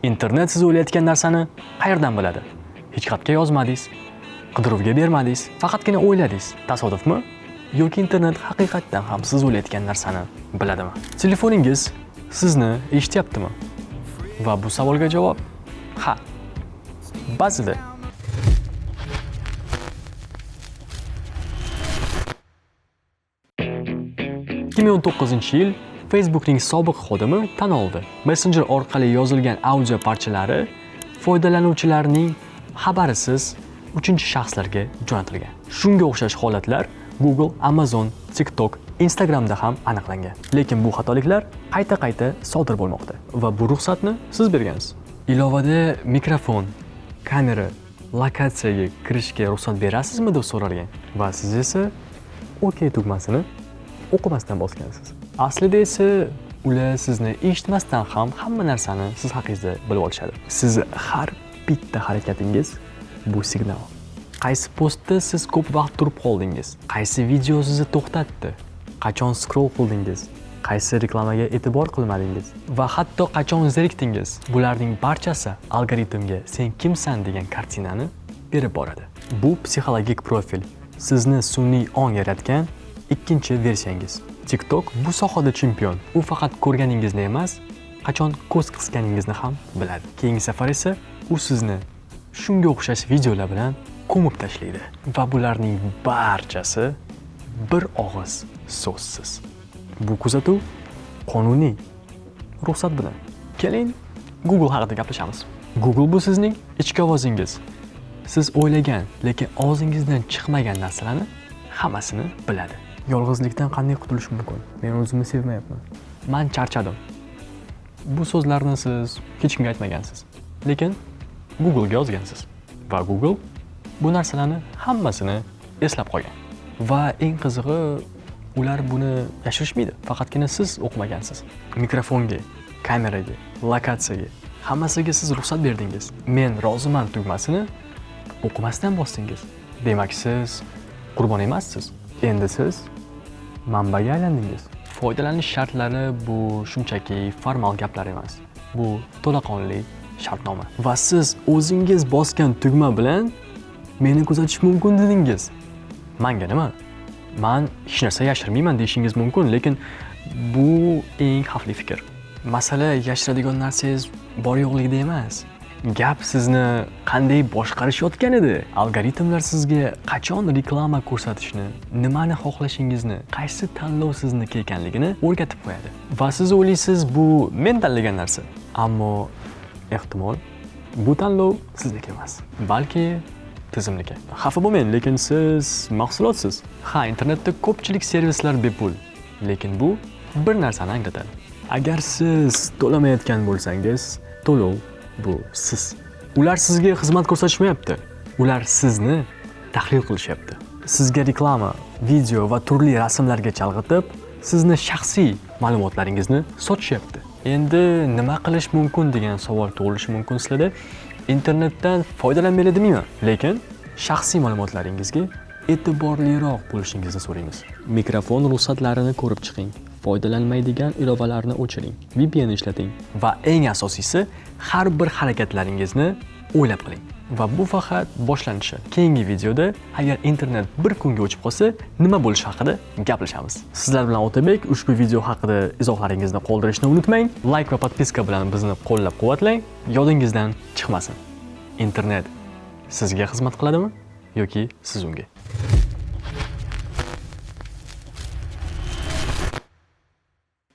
Internet siz o'ylayotgan narsani qayerdan biladi? Hech xatga yozmadingiz, qidiruvga bermadingiz, faqatgina o'yladingiz. Tasodifmi? Yoki internet haqiqatdan ham siz o'ylayotgan narsani biladimi? Telefoningiz sizni eshityaptimi? Va bu savolga javob ha. Ba'zida 2019-yil Facebook'ning sobiq xodimi tan oldi. Messenger orqali yozilgan audio parchalari foydalanuvchilarning xabarisiz uchinchi shaxslarga jo'natilgan. Shunga o'xshash holatlar Google, Amazon, TikTok, Instagramda ham aniqlangan. Lekin bu xatoliklar qayta-qayta sodir bo'lmoqda va bu ruxsatni siz bergansiz. Ilovada mikrofon, kamera, lokatsiyaga kirishga ruxsat berasizmi deb so'ralgan va siz esa OK tugmasini o'qimasdan bosgansiz. Aslida esa ular sizni eshitmasdan ham hamma narsani siz haqingizda bilib olishadi. Siz har bitta harakatingiz bu signal. Qaysi postda siz ko'p vaqt turib qoldingiz? Qaysi video sizni to'xtatdi? Qachon scroll qildingiz? Qaysi reklamaga e'tibor qilmadingiz? Va hatto qachon zerikdingiz? Bularning barchasi algoritmga sen kimsan degan kartinani berib boradi. Bu psixologik profil. Sizni sun'iy ong yaratgan ikkinchi versiyangiz. TikTok bu sohada chempion. U faqat ko'rganingizni emas, qachon ko'z qisganingizni ham biladi. Keyingi safar esa u sizni shunga o'xshash videolar bilan ko'mib tashlaydi va bularning barchasi bir og'iz so'zsiz. Bu kuzatuv qonuniy ruxsat bilan. Keling, Google haqida gaplashamiz. Google bu sizning ichki ovozingiz. Siz o'ylagan, lekin og'zingizdan chiqmagan narsalarni hammasini biladi. Yolg'izlikdan qanday qutulish mumkin? Men o'zimni sevmayapman. Men charchadim. Bu so'zlarni siz hech kimga aytmagansiz. Lekin Google'ga yozgansiz. Va Google bu narsalarni hammasini eslab qolgan. Va eng qizig'i, ular buni yashirishmaydi. Faqatgina siz o'qimagansiz. Mikrofonga, kameraga, lokatsiyaga, hammasiga siz ruxsat berdingiz. Men roziman tugmasini o'qimasdan bosdingiz. Demak, siz qurbon emassiz. Endi siz manbaga aylandingiz. Foydalanish shartlari bu shunchaki formal gaplar emas. Bu to'laqonli shartnoma. Va siz o'zingiz bosgan tugma bilan meni kuzatish mumkin dedingiz. Menga nima? Men hech narsa yashirmayman deyishingiz mumkin, lekin bu eng xavfli fikr. Masala yashiradigan narsangiz bor yo'qligida emas. Gap sizni qanday boshqarishayotgan edi. Algoritmlar sizga qachon reklama ko'rsatishni, nimani xohlashingizni, qaysi tanlov sizniki ekanligini o'rgatib qo'yadi. Va siz o'ylaysiz bu men tanlagan narsa. Ammo ehtimol bu tanlov sizniki emas, balki tizimniki. Xafa bo'lmang, lekin siz mahsulotsiz. Ha, internetda ko'pchilik servislar bepul, lekin bu bir narsani anglatadi. Agar siz to'lamayotgan bo'lsangiz, to'lov bu siz. Ular sizga xizmat ko'rsatishmayapti. Ular sizni tahlil qilishyapti. Sizga reklama, video va turli rasmlarga chalg'itib, sizni shaxsiy ma'lumotlaringizni sotishyapti. Endi nima qilish mumkin degan savol tug'ilishi mumkin sizlarda. Internetdan foydalanmayladimi? Lekin shaxsiy ma'lumotlaringizga e'tiborliroq bo'lishingizni so'raymiz. Mikrofon ruxsatlarini ko'rib chiqing. Foydalanmaydigan ilovalarni o'chiring. VPN ishlating va eng asosiysi har bir harakatlaringizni o'ylab qiling. Va bu faqat boshlanishi. Keyingi videoda agar internet bir kunga o'chib qolsa, nima bo'lishi haqida gaplashamiz. Sizlar bilan Otabek. Ushbu video haqida izohlaringizni qoldirishni unutmang. Like va podpiska bilan bizni qo'llab-quvvatlang. Yodingizdan chiqmasin. Internet sizga xizmat qiladimi yoki siz unga?